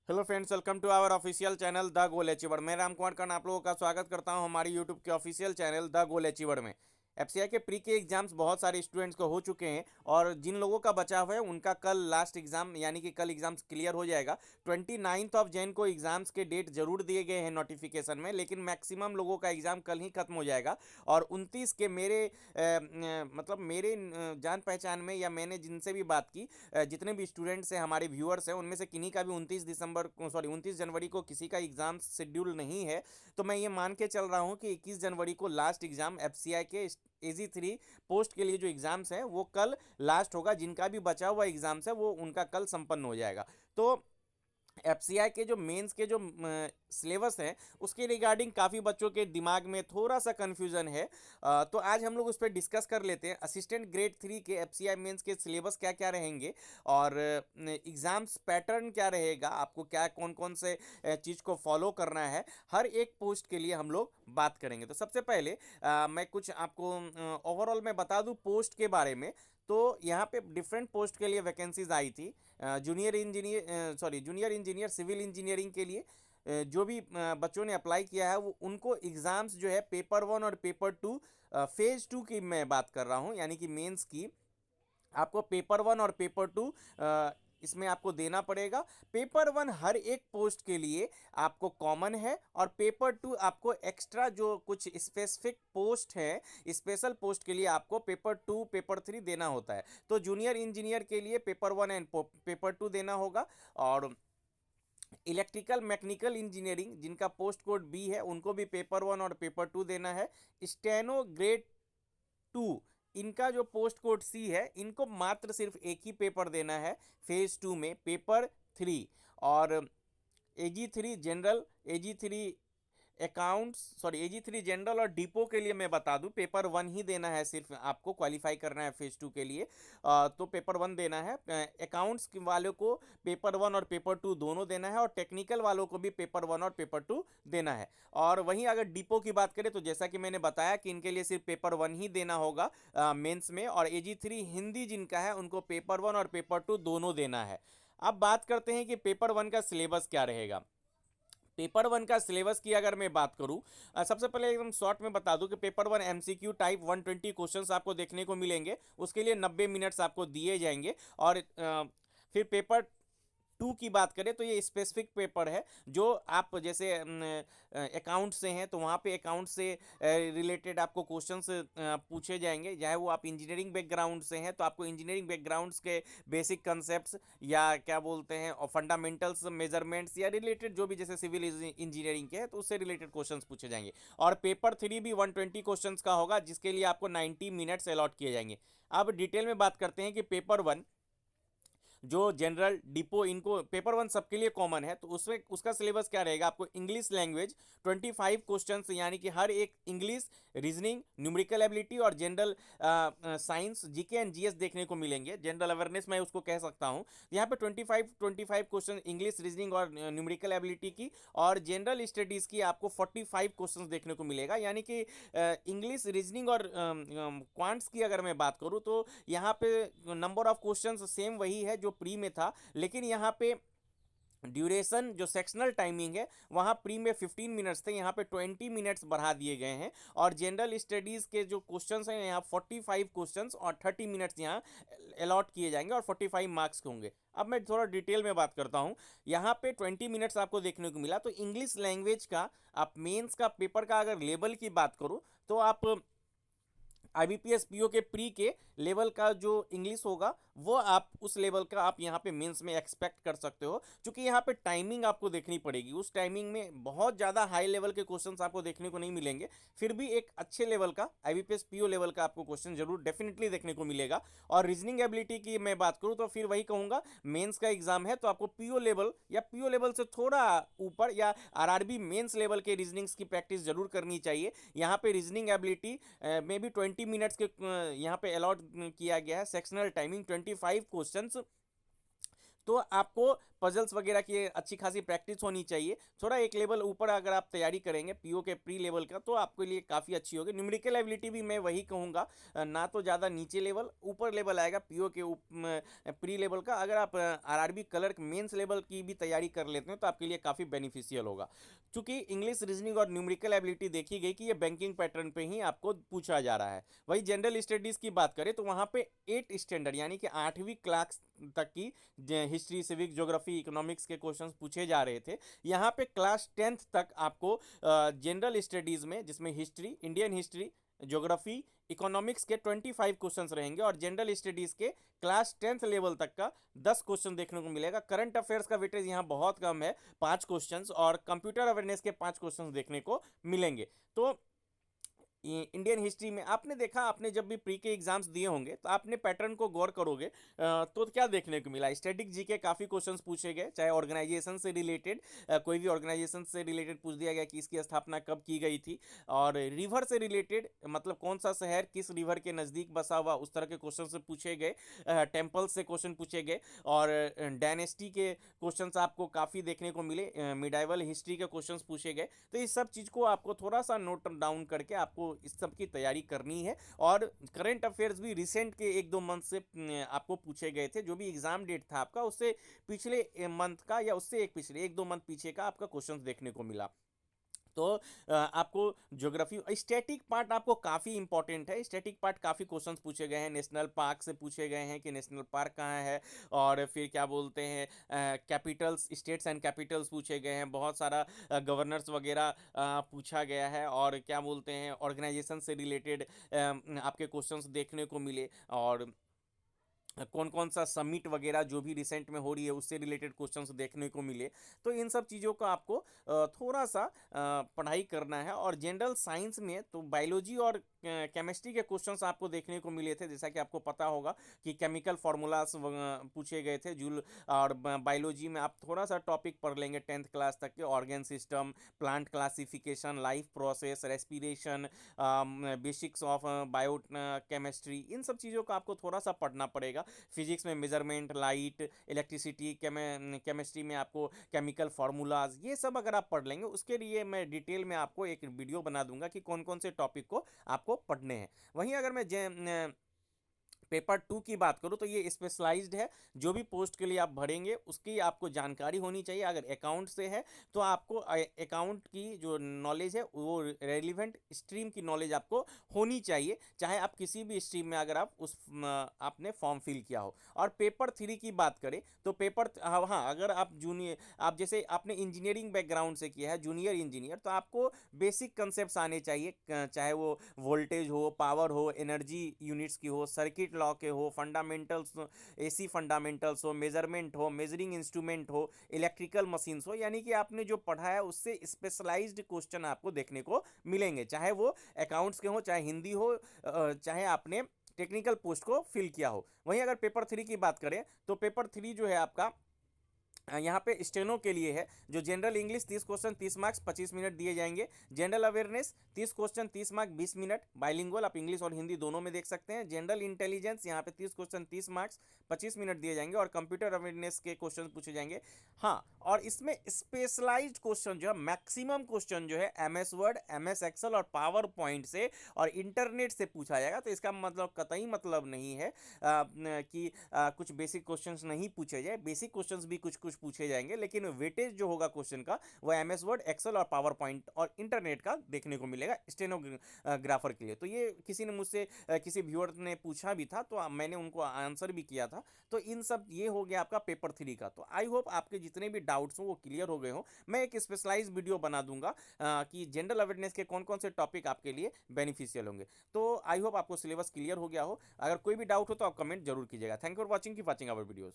Hello friends, welcome to our official channel the Goal Achiever. मैं राम कुमार खान आप लोगों का स्वागत करता हूं हमारी यूट्यूब के official channel the Goal achiever में। एफसीआई के प्री के एग्जाम्स बहुत सारे स्टूडेंट्स को हो चुके हैं और जिन लोगों का बचा हुआ है उनका कल लास्ट एग्जाम यानी कि कल एग्जाम्स क्लियर हो जाएगा। 29 ऑफ जैन को एग्जाम्स के डेट जरूर दिए गए हैं नोटिफिकेशन में, लेकिन मैक्सिमम लोगों का एग्जाम कल ही खत्म हो जाएगा। और 29 के मेरे मतलब मेरे जान पहचान में या मैंने जिनसे भी बात की, जितने भी स्टूडेंट्स हैं हमारे व्यूअर्स हैं उनमें से किन्हीं का भी 29 जनवरी को किसी का एग्ज़ाम शेड्यूल नहीं है। तो मैं ये मान के चल रहा हूँ कि 21 जनवरी को लास्ट एग्ज़ाम एफसीआई के AG3 पोस्ट के लिए जो एग्ज़ाम्स हैं वो कल लास्ट होगा। जिनका भी बचा हुआ एग्ज़ाम्स है वो उनका कल संपन्न हो जाएगा। तो एफसीआई के जो मेंस के जो सिलेबस है उसके रिगार्डिंग काफ़ी बच्चों के दिमाग में थोड़ा सा कन्फ्यूज़न है। तो आज हम लोग उस पर डिस्कस कर लेते हैं। असिस्टेंट ग्रेड 3 के एफसीआई मेंस के सिलेबस क्या क्या रहेंगे और एग्ज़ाम्स पैटर्न क्या रहेगा, आपको क्या कौन कौन से चीज़ को फॉलो करना है, हर एक पोस्ट के लिए हम लोग बात करेंगे। तो सबसे पहले मैं कुछ आपको ओवरऑल मैं बता दूं पोस्ट के बारे में। तो यहाँ पे डिफरेंट पोस्ट के लिए वैकेंसीज आई थी। जूनियर इंजीनियर सिविल इंजीनियरिंग के लिए जो भी बच्चों ने अप्लाई किया है वो उनको एग्ज़ाम्स जो है पेपर 1 और पेपर 2, फेज़ 2 की मैं बात कर रहा हूँ यानी कि मेंस की। आपको पेपर 1 और पेपर 2 इसमें आपको देना पड़ेगा। पेपर 1 हर एक पोस्ट के लिए आपको कॉमन है और पेपर 2 आपको एक्स्ट्रा जो कुछ स्पेसिफिक पोस्ट है, स्पेशल पोस्ट के लिए आपको पेपर 2 पेपर 3 देना होता है। तो जूनियर इंजीनियर के लिए पेपर 1 एंड पेपर 2 देना होगा। और इलेक्ट्रिकल मैकेनिकल इंजीनियरिंग जिनका पोस्ट कोड बी है उनको भी पेपर 1 और पेपर 2 देना है। स्टेनो ग्रेड 2 इनका जो पोस्ट कोड सी है इनको मात्र सिर्फ एक ही पेपर देना है फेज 2 में, पेपर 3। और AG3 general, AG3 accounts, AG3 general और डिपो के लिए मैं बता दूं पेपर 1 ही देना है, सिर्फ आपको क्वालिफाई करना है फेज 2 के लिए। तो पेपर 1 देना है। अकाउंट्स वालों को पेपर 1 और पेपर 2 दोनों देना है और टेक्निकल वालों को भी पेपर 1 और पेपर 2 देना है। और वहीं अगर डिपो की बात करें तो जैसा कि मैंने बताया कि इनके लिए सिर्फ पेपर 1 ही देना होगा मेंस में। और AG3 हिंदी जिनका है उनको पेपर 1 और पेपर 2 दोनों देना है। अब बात करते हैं कि पेपर 1 का सिलेबस क्या रहेगा। पेपर 1 का सिलेबस की अगर मैं बात करूं, सबसे पहले एकदम शॉर्ट में बता दूं कि पेपर 1 MCQ टाइप 120 क्वेश्चंस आपको देखने को मिलेंगे। उसके लिए 90 मिनट्स आपको दिए जाएंगे। और फिर पेपर 2 की बात करें तो ये स्पेसिफिक पेपर है। जो आप जैसे अकाउंट से हैं तो वहाँ पे अकाउंट से रिलेटेड आपको क्वेश्चंस पूछे जाएंगे। चाहे वो आप इंजीनियरिंग बैकग्राउंड से हैं तो आपको इंजीनियरिंग बैकग्राउंड्स के बेसिक कंसेप्ट या क्या बोलते हैं और फंडामेंटल्स मेजरमेंट्स या रिलेटेड जो भी जैसे सिविल इंजीनियरिंग के हैं तो उससे रिलेटेड क्वेश्चंस पूछे जाएंगे। और पेपर 3 भी 120 क्वेश्चंस का होगा जिसके लिए आपको 90 मिनट्स अलॉट किए जाएंगे। अब डिटेल में बात करते हैं कि पेपर 1 जो जनरल डिपो इनको पेपर 1 सबके लिए कॉमन है तो उसमें उसका सिलेबस क्या रहेगा। आपको इंग्लिश लैंग्वेज 25 क्वेश्चंस यानी कि हर एक इंग्लिश, रीजनिंग, न्यूमेरिकल एबिलिटी और general science, GK and GS देखने को मिलेंगे। जनरल अवेयरनेस मैं उसको कह सकता हूँ। यहाँ पे 25 क्वेश्चन इंग्लिश, रीजनिंग और न्यूमेरिकल एबिलिटी की और जनरल स्टडीज़ की आपको 45 क्वेश्चन देखने को मिलेगा। यानी कि इंग्लिश, रीजनिंग और क्वांट्स की अगर मैं बात करूँ तो यहाँ पे नंबर ऑफ क्वेश्चंस सेम वही है जो प्री में था, लेकिन यहाँ पे ड्यूरेशन जो सेक्शनल टाइमिंग है वहाँ प्री में 15 मिनट्स थे, यहाँ पे 20 मिनट्स बढ़ा दिए गए हैं। और जनरल स्टडीज़ के जो क्वेश्चंस हैं यहाँ 45 क्वेश्चंस और 30 मिनट्स यहाँ अलॉट किए जाएंगे और 45 मार्क्स के होंगे। अब मैं थोड़ा डिटेल में बात करता हूँ। यहाँ पे 20 मिनट्स आपको देखने को मिला। तो इंग्लिश लैंग्वेज का आप मेंस का पेपर का अगर लेवल की बात करूँ तो आप IBPS PO के प्री के लेवल का जो इंग्लिश होगा वो आप उस लेवल का आप यहाँ पे मेंस में एक्सपेक्ट कर सकते हो। क्योंकि यहाँ पे टाइमिंग आपको देखनी पड़ेगी, उस टाइमिंग में बहुत ज़्यादा हाई लेवल के क्वेश्चंस आपको देखने को नहीं मिलेंगे। फिर भी एक अच्छे लेवल का IBPS PO लेवल का आपको क्वेश्चन जरूर डेफिनेटली देखने को मिलेगा। और रीजनिंग एबिलिटी की मैं बात करूँ तो फिर वही कहूँगा, मेंस का एग्जाम है तो आपको PO लेवल या PO लेवल से थोड़ा ऊपर या RRB मेंस लेवल के रीजनिंग्स की प्रैक्टिस जरूर करनी चाहिए। यहाँ पे रीजनिंग एबिलिटी में भी 20 मिनट्स के यहाँ पे अलॉट किया गया है। Sectional timing 25 questions. तो आपको पजल्स वगैरह की अच्छी खासी प्रैक्टिस होनी चाहिए। थोड़ा एक लेवल ऊपर अगर आप तैयारी करेंगे पीओ के प्री लेवल का तो आपके लिए काफ़ी अच्छी होगी। न्यूमेरिकल एबिलिटी भी मैं वही कहूँगा, ना तो ज़्यादा नीचे लेवल, ऊपर लेवल आएगा पीओ के प्री लेवल का। अगर आप आरआरबी क्लर्क मेंस लेवल की भी तैयारी कर लेते हैं तो आपके लिए काफ़ी बेनिफिशियल होगा। चूंकि इंग्लिश, रीजनिंग और न्यूमेरिकल एबिलिटी देखी गई कि ये बैंकिंग पैटर्न पे ही आपको पूछा जा रहा है। वही जनरल स्टडीज़ की बात करें तो वहाँ पे 8 स्टैंडर्ड यानी कि 8वीं क्लास तक की हिस्ट्री, सिविक, ज्योग्राफी, इकोनॉमिक्स के क्वेश्चंस पूछे जा रहे थे। यहाँ पे क्लास 10th तक आपको जनरल स्टडीज़ में, जिसमें history, Indian history, geography, economics के 25 क्वेश्चंस रहेंगे और जनरल स्टडीज़ के क्लास 10th लेवल तक का 10 क्वेश्चन देखने को मिलेगा। करंट अफेयर्स का वेटेज यहाँ बहुत कम है, 5 क्वेश्चंस, और कंप्यूटर अवेयरनेस के 5 क्वेश्चंस देखने को मिलेंगे। तो इंडियन हिस्ट्री में आपने देखा, आपने जब भी प्री के एग्जाम्स दिए होंगे तो आपने पैटर्न को गौर करोगे तो क्या देखने को मिला, स्टैटिक जीके काफ़ी क्वेश्चंस पूछे गए, चाहे ऑर्गेनाइजेशन से रिलेटेड, कोई भी ऑर्गेनाइजेशन से रिलेटेड पूछ दिया गया कि इसकी स्थापना कब की गई थी, और रिवर से रिलेटेड मतलब कौन सा शहर किस रिवर के नज़दीक बसा हुआ, उस तरह के क्वेश्चन से पूछे गए। टेम्पल से क्वेश्चन पूछे गए और डायनेस्टी के क्वेश्चंस आपको काफ़ी देखने को मिले, मिडाइवल हिस्ट्री के क्वेश्चंस पूछे गए। तो इस सब चीज़ को आपको थोड़ा सा नोट डाउन करके आपको इस सब की तैयारी करनी है। और करंट अफेयर्स भी रिसेंट के 1-2 मंथ से आपको पूछे गए थे। जो भी एग्जाम डेट था आपका उससे पिछले मंथ का या उससे एक पिछले 1-2 मंथ पीछे का आपका क्वेश्चंस देखने को मिला। तो आपको ज्योग्राफी, स्टैटिक पार्ट आपको काफ़ी इंपॉर्टेंट है। स्टैटिक पार्ट काफ़ी क्वेश्चंस पूछे गए हैं, नेशनल पार्क से पूछे गए हैं कि नेशनल पार्क कहाँ है, और फिर क्या बोलते हैं कैपिटल्स, स्टेट्स एंड कैपिटल्स पूछे गए हैं, बहुत सारा गवर्नर्स वगैरह पूछा गया है, और क्या बोलते हैं ऑर्गेनाइजेशन से रिलेटेड आपके क्वेश्चंस देखने को मिले, और कौन कौन सा समिट वगैरह जो भी रिसेंट में हो रही है उससे रिलेटेड क्वेश्चंस देखने को मिले। तो इन सब चीज़ों का आपको थोड़ा सा पढ़ाई करना है। और जनरल साइंस में तो बायोलॉजी और केमिस्ट्री के क्वेश्चंस आपको देखने को मिले थे, जैसा कि आपको पता होगा कि केमिकल फार्मूलास पूछे गए थे। जूल और बायोलॉजी में आप थोड़ा सा टॉपिक पढ़ लेंगे 10th क्लास तक के, organ system, plant classification, life process, respiration, basics of bio chemistry, इन सब चीज़ों का आपको थोड़ा सा पढ़ना पड़ेगा। फिजिक्स में मेजरमेंट, लाइट, इलेक्ट्रिसिटी, केमिस्ट्री में आपको केमिकल फार्मूलाज, ये सब अगर आप पढ़ लेंगे, उसके लिए मैं डिटेल में आपको एक वीडियो बना दूंगा कि कौन कौन से टॉपिक को आपको पढ़ने हैं। वहीं अगर मैं पेपर 2 की बात करूँ तो ये स्पेशलाइज्ड है। जो भी पोस्ट के लिए आप भरेंगे उसकी आपको जानकारी होनी चाहिए। अगर अकाउंट से है तो आपको अकाउंट की जो नॉलेज है वो रेलिवेंट स्ट्रीम की नॉलेज आपको होनी चाहिए, चाहे आप किसी भी स्ट्रीम में अगर आप आपने फॉर्म फिल किया हो। और पेपर 3 की बात करें तो पेपर, हाँ, अगर आप जूनियर, आप जैसे आपने इंजीनियरिंग बैकग्राउंड से किया है, जूनियर इंजीनियर, तो आपको बेसिक कंसेप्ट आने चाहिए, चाहे वो वोल्टेज हो, पावर हो, एनर्जी यूनिट्स की हो, सर्किट लॉ के हो, फंडामेंटल्स, एसी फंडामेंटल्स हो, मेजरमेंट हो, मेजरिंग इंस्ट्रूमेंट हो, इलेक्ट्रिकल मशीन्स हो, यानी कि आपने जो पढ़ा है उससे स्पेशलाइज्ड क्वेश्चन आपको देखने को मिलेंगे, चाहे वो अकाउंट्स के हो, चाहे हिंदी हो, चाहे आपने टेक्निकल पोस्ट को फिल किया हो। वहीं अगर पेपर 3 की बात करें तो पेपर 3 जो है आपका यहाँ पे स्टेनो के लिए है। जो general English 30 question 30 marks 25 minute दिए जाएंगे। General awareness 30 question 30 marks 20 minute, bilingual, आप इंग्लिश और हिंदी दोनों में देख सकते हैं। जनरल इंटेलिजेंस यहाँ पे 30 क्वेश्चन 30 मार्क्स 25 मिनट दिए जाएंगे और कंप्यूटर अवेयरनेस के क्वेश्चन पूछे जाएंगे। हाँ, और इसमें स्पेशलाइज्ड क्वेश्चन जो है, मैक्सिमम क्वेश्चन जो है MS वर्ड, MS एक्सेल और पावर पॉइंट से और इंटरनेट से पूछा जाएगा। तो इसका मतलब कतई मतलब नहीं है कि कुछ बेसिक क्वेश्चंस नहीं पूछे जाए, बेसिक क्वेश्चंस भी कुछ कुछ पूछे जाएंगे, लेकिन वेटेज जो होगा क्वेश्चन का वो MS वर्ड, एक्सेल और पावर पॉइंट और इंटरनेट का देखने को मिलेगा स्टेनोग्राफर के लिए। तो ये किसी ने मुझसे, किसी व्यूअर ने पूछा भी था तो मैंने उनको आंसर भी किया था। तो इन सब ये हो गया आपका पेपर 3 का। तो आई होप आपके जितने भी डाउट्स हो वो क्लियर हो गए हो। मैं एक स्पेशलाइज वीडियो बना दूंगा कि जनरल अवेयरनेस के कौन कौन से टॉपिक आपके लिए बेनिफिशियल होंगे। तो आई होप आपको सिलेबस क्लियर हो गया हो। अगर कोई भी डाउट हो तो आप कमेंट जरूर कीजिएगा। Thank you for watching, keep watching our videos.